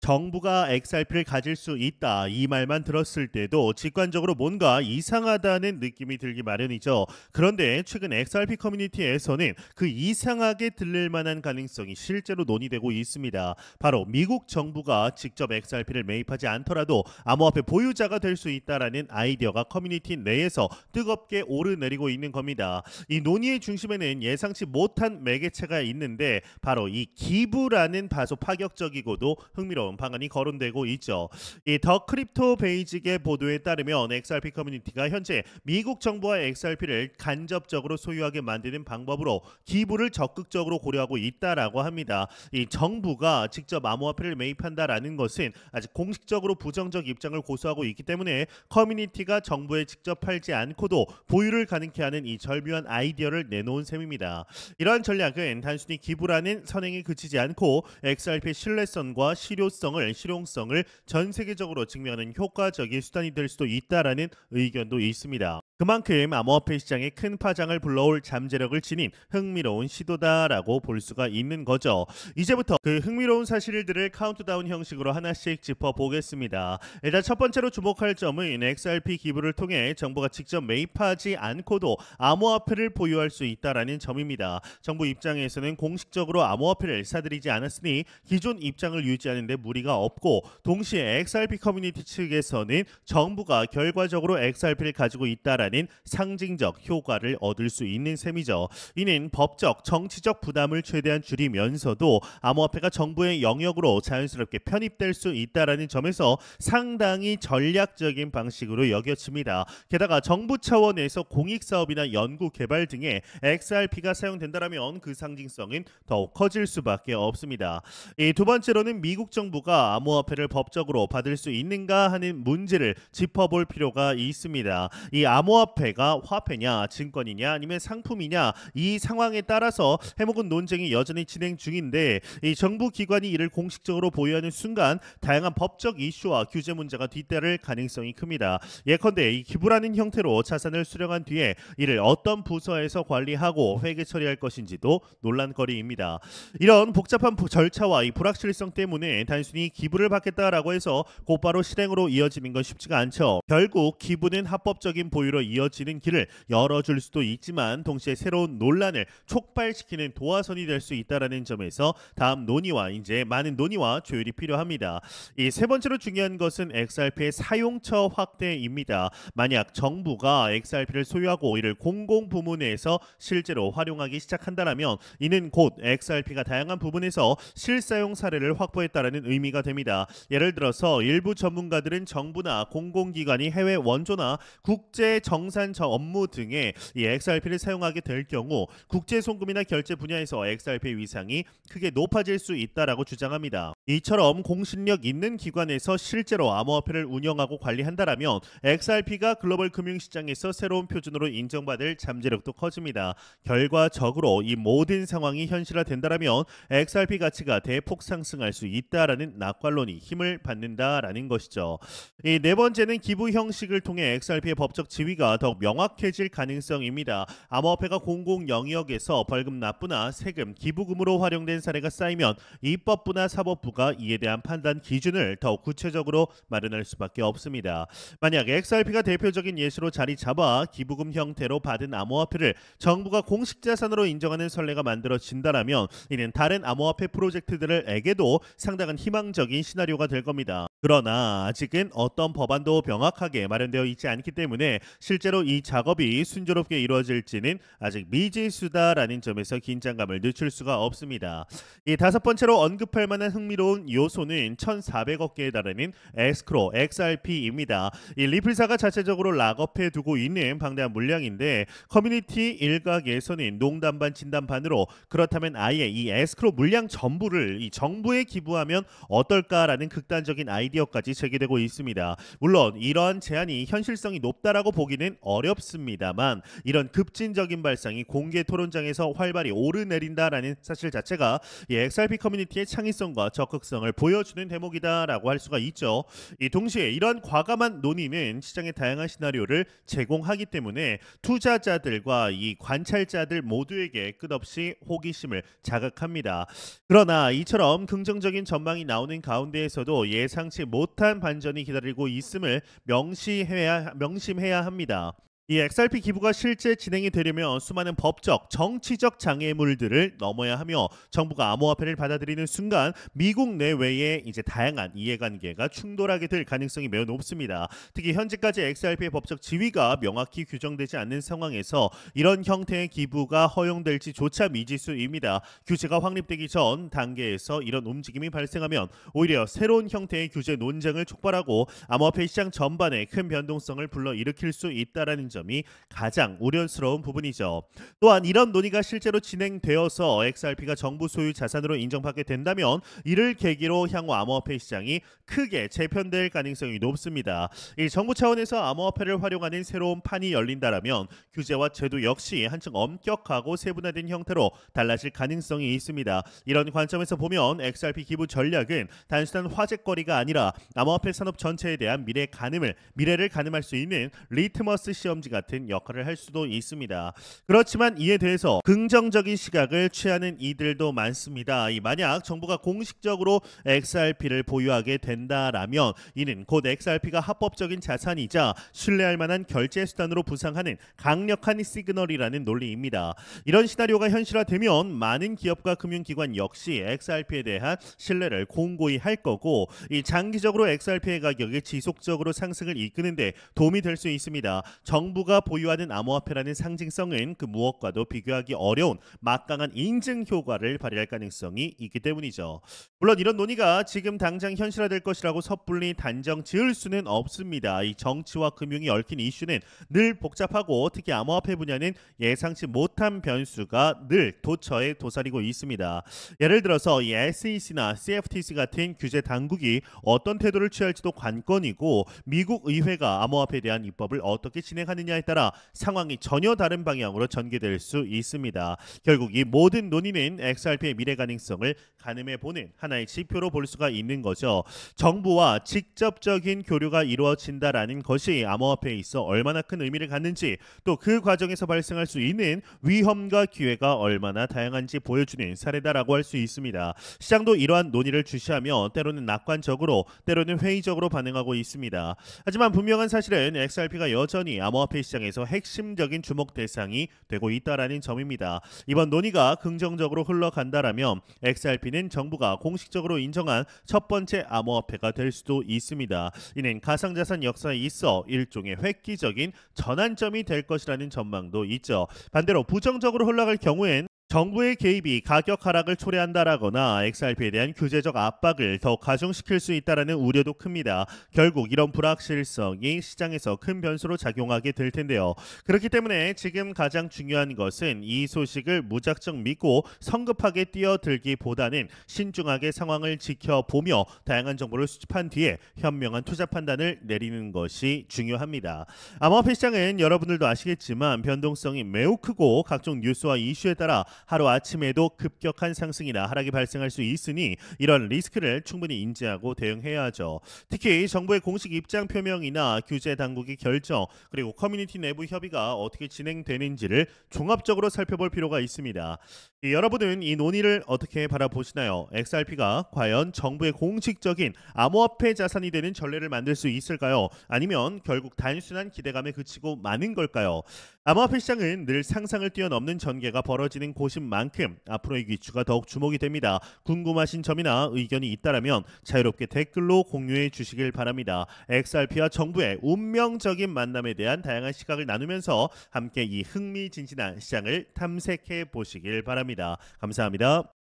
정부가 XRP를 가질 수 있다 이 말만 들었을 때도 직관적으로 뭔가 이상하다는 느낌이 들기 마련이죠. 그런데 최근 XRP 커뮤니티에서는 그 이상하게 들릴 만한 가능성이 실제로 논의되고 있습니다. 바로 미국 정부가 직접 XRP를 매입하지 않더라도 암호화폐 보유자가 될 수 있다라는 아이디어가 커뮤니티 내에서 뜨겁게 오르내리고 있는 겁니다. 이 논의의 중심에는 예상치 못한 매개체가 있는데 바로 이 기부라는 다소 파격적이고도 흥미로운 방안이 거론되고 있죠. 이 더 크립토 베이직의 보도에 따르면 XRP 커뮤니티가 현재 미국 정부와 XRP를 간접적으로 소유하게 만드는 방법으로 기부를 적극적으로 고려하고 있다라고 합니다. 이 정부가 직접 암호화폐를 매입한다라는 것은 아직 공식적으로 부정적 입장을 고수하고 있기 때문에 커뮤니티가 정부에 직접 팔지 않고도 보유를 가능케 하는 이 절묘한 아이디어를 내놓은 셈입니다. 이러한 전략은 단순히 기부라는 선행에 그치지 않고 XRP의 신뢰성과 실용성을 전 세계적으로 증명하는 효과적인 수단이 될 수도 있다라는 의견도 있습니다. 그만큼 암호화폐 시장에 큰 파장을 불러올 잠재력을 지닌 흥미로운 시도다라고 볼 수가 있는 거죠. 이제부터 그 흥미로운 사실들을 카운트다운 형식으로 하나씩 짚어보겠습니다. 일단 첫 번째로 주목할 점은 XRP 기부를 통해 정부가 직접 매입하지 않고도 암호화폐를 보유할 수 있다라는 점입니다. 정부 입장에서는 공식적으로 암호화폐를 사들이지 않았으니 기존 입장을 유지하는 데 무리가 없고, 동시에 XRP 커뮤니티 측에서는 정부가 결과적으로 XRP를 가지고 있다라는 상징적 효과를 얻을 수 있는 셈이죠. 이는 법적, 정치적 부담을 최대한 줄이면서도 암호화폐가 정부의 영역으로 자연스럽게 편입될 수 있다라는 점에서 상당히 전략적인 방식으로 여겨집니다. 게다가 정부 차원에서 공익사업이나 연구개발 등에 XRP가 사용된다면 그 상징성은 더욱 커질 수밖에 없습니다. 이 두 번째로는 미국 정부가 암호화폐를 법적으로 받을 수 있는가 하는 문제를 짚어볼 필요가 있습니다. 이 암호화폐가 화폐냐, 증권이냐, 아니면 상품이냐, 이 상황에 따라서 해먹은 논쟁이 여전히 진행 중인데, 이 정부 기관이 이를 공식적으로 보유하는 순간 다양한 법적 이슈와 규제 문제가 뒤따를 가능성이 큽니다. 예컨대 이 기부라는 형태로 자산을 수령한 뒤에 이를 어떤 부서에서 관리하고 회계 처리할 것인지도 논란거리입니다. 이런 복잡한 절차와 이 불확실성 때문에 단순히 기부를 받겠다라고 해서 곧바로 실행으로 이어지는 건 쉽지가 않죠. 결국 기부는 합법적인 보유로 이어지는 길을 열어줄 수도 있지만 동시에 새로운 논란을 촉발시키는 도화선이 될 수 있다라는 점에서 다음 논의와 이제 많은 논의와 조율이 필요합니다. 이 세 번째로 중요한 것은 XRP의 사용처 확대입니다. 만약 정부가 XRP를 소유하고 이를 공공 부문에서 실제로 활용하기 시작한다면 이는 곧 XRP가 다양한 부분에서 실사용 사례를 확보했다라는 의미가 됩니다. 예를 들어서 일부 전문가들은 정부나 공공기관이 해외 원조나 국제 정산 업무 등에 이 XRP를 사용하게 될 경우 국제 송금이나 결제 분야에서 XRP의 위상이 크게 높아질 수 있다라고 주장합니다. 이처럼 공신력 있는 기관에서 실제로 암호화폐를 운영하고 관리한다라면 XRP가 글로벌 금융시장에서 새로운 표준으로 인정받을 잠재력도 커집니다. 결과적으로 이 모든 상황이 현실화된다라면 XRP 가치가 대폭 상승할 수 있다라는 낙관론이 힘을 받는다라는 것이죠. 이 네 번째는 기부 형식을 통해 XRP의 법적 지위가 더욱 명확해질 가능성입니다. 암호화폐가 공공 영역에서 벌금 납부나 세금, 기부금으로 활용된 사례가 쌓이면 입법부나 사법부가 이에 대한 판단 기준을 더욱 구체적으로 마련할 수밖에 없습니다. 만약 XRP가 대표적인 예시로 자리 잡아 기부금 형태로 받은 암호화폐를 정부가 공식 자산으로 인정하는 선례가 만들어진다라면 이는 다른 암호화폐 프로젝트들에게도 상당한 희망적인 시나리오가 될 겁니다. 그러나 아직은 어떤 법안도 명확하게 마련되어 있지 않기 때문에 실제로 이 작업이 순조롭게 이루어질지는 아직 미지수다라는 점에서 긴장감을 늦출 수가 없습니다. 이 다섯 번째로 언급할 만한 흥미로운 요소는 1,400억 개에 달하는 에스크로 XRP입니다. 이 리플사가 자체적으로 락업해 두고 있는 방대한 물량인데 커뮤니티 일각에서는 농담 반 진담 반으로 그렇다면 아예 이 에스크로 물량 전부를 이 정부에 기부하면 어떨까라는 극단적인 아이디어까지 제기되고 있습니다. 물론 이러한 제안이 현실성이 높다라고 보기는 어렵습니다만 이런 급진적인 발상이 공개 토론장에서 활발히 오르내린다라는 사실 자체가 이 XRP 커뮤니티의 창의성과 저 적극성을 보여주는 대목이다라고 할 수가 있죠. 이 동시에 이러한 과감한 논의는 시장의 다양한 시나리오를 제공하기 때문에 투자자들과 이 관찰자들 모두에게 끝없이 호기심을 자극합니다. 그러나 이처럼 긍정적인 전망이 나오는 가운데에서도 예상치 못한 반전이 기다리고 있음을 명심해야 합니다. 이 XRP 기부가 실제 진행이 되려면 수많은 법적, 정치적 장애물들을 넘어야 하며 정부가 암호화폐를 받아들이는 순간 미국 내외에 이제 다양한 이해관계가 충돌하게 될 가능성이 매우 높습니다. 특히 현재까지 XRP의 법적 지위가 명확히 규정되지 않는 상황에서 이런 형태의 기부가 허용될지조차 미지수입니다. 규제가 확립되기 전 단계에서 이런 움직임이 발생하면 오히려 새로운 형태의 규제 논쟁을 촉발하고 암호화폐 시장 전반에 큰 변동성을 불러일으킬 수 있다라는 점이 가장 우려스러운 부분이죠. 또한 이런 논의가 실제로 진행되어서 XRP가 정부 소유 자산으로 인정받게 된다면 이를 계기로 향후 암호화폐 시장이 크게 재편될 가능성이 높습니다. 이 정부 차원에서 암호화폐를 활용하는 새로운 판이 열린다라면 규제와 제도 역시 한층 엄격하고 세분화된 형태로 달라질 가능성이 있습니다. 이런 관점에서 보면 XRP 기부 전략은 단순한 화제거리가 아니라 암호화폐 산업 전체에 대한 미래를 가늠할 수 있는 리트머스 시험지 같은 역할을 할 수도 있습니다. 그렇지만 이에 대해서 긍정적인 시각을 취하는 이들도 많습니다. 만약 정부가 공식적으로 XRP를 보유하게 된다라면 이는 곧 XRP가 합법적인 자산이자 신뢰할 만한 결제 수단으로 부상하는 강력한 시그널이라는 논리입니다. 이런 시나리오가 현실화되면 많은 기업과 금융기관 역시 XRP에 대한 신뢰를 공고히 할 거고 이 장기적으로 XRP의 가격이 지속적으로 상승을 이끄는데 도움이 될 수 있습니다. 정부가 보유하는 암호화폐라는 상징성은 그 무엇과도 비교하기 어려운 막강한 인증 효과를 발휘할 가능성이 있기 때문이죠. 물론 이런 논의가 지금 당장 현실화될 것이라고 섣불리 단정 지을 수는 없습니다. 이 정치와 금융이 얽힌 이슈는 늘 복잡하고 특히 암호화폐 분야는 예상치 못한 변수가 늘 도처에 도사리고 있습니다. 예를 들어서 이 SEC나 CFTC 같은 규제 당국이 어떤 태도를 취할지도 관건이고 미국 의회가 암호화폐에 대한 입법을 어떻게 진행하느냐에 따라 상황이 전혀 다른 방향으로 전개될 수 있습니다. 결국 이 모든 논의는 XRP의 미래 가능성을 가늠해 보는 하나의 지표로 볼 수가 있는 거죠. 정부와 직접적인 교류가 이루어진다라는 것이 암호화폐에 있어 얼마나 큰 의미를 갖는지 또 그 과정에서 발생할 수 있는 위험과 기회가 얼마나 다양한지 보여주는 사례다라고 할 수 있습니다. 시장도 이러한 논의를 주시하며 때로는 낙관적으로 때로는 회의적으로 반응하고 있습니다. 하지만 분명한 사실은 XRP가 여전히 암호화폐 시장에서 핵심적인 주목 대상이 되고 있다라는 점입니다. 이번 논의가 긍정적으로 흘러간다라면 XRP는 정부가 공식적으로 인정한 첫 번째 암호화폐가 될 수도 있습니다. 이는 가상자산 역사에 있어 일종의 획기적인 전환점이 될 것이라는 전망도 있죠. 반대로 부정적으로 흘러갈 경우엔 정부의 개입이 가격 하락을 초래한다라거나 XRP에 대한 규제적 압박을 더 가중시킬 수 있다라는 우려도 큽니다. 결국 이런 불확실성이 시장에서 큰 변수로 작용하게 될 텐데요. 그렇기 때문에 지금 가장 중요한 것은 이 소식을 무작정 믿고 성급하게 뛰어들기보다는 신중하게 상황을 지켜보며 다양한 정보를 수집한 뒤에 현명한 투자 판단을 내리는 것이 중요합니다. 암호화폐 시장은 여러분들도 아시겠지만 변동성이 매우 크고 각종 뉴스와 이슈에 따라 하루아침에도 급격한 상승이나 하락이 발생할 수 있으니 이런 리스크를 충분히 인지하고 대응해야 하죠. 특히 정부의 공식 입장 표명이나 규제 당국의 결정 그리고 커뮤니티 내부 협의가 어떻게 진행되는지를 종합적으로 살펴볼 필요가 있습니다. 여러분은 이 논의를 어떻게 바라보시나요? XRP가 과연 정부의 공식적인 암호화폐 자산이 되는 전례를 만들 수 있을까요? 아니면 결국 단순한 기대감에 그치고 마는 걸까요? 암호화폐 시장은 늘 상상을 뛰어넘는 전개가 벌어지는 곳인 만큼 앞으로의 기추가 더욱 주목이 됩니다. 궁금하신 점이나 의견이 있다라면 자유롭게 댓글로 공유해 주시길 바랍니다. XRP와 정부의 운명적인 만남에 대한 다양한 시각을 나누면서 함께 이 흥미진진한 시장을 탐색해 보시길 바랍니다. 감사합니다.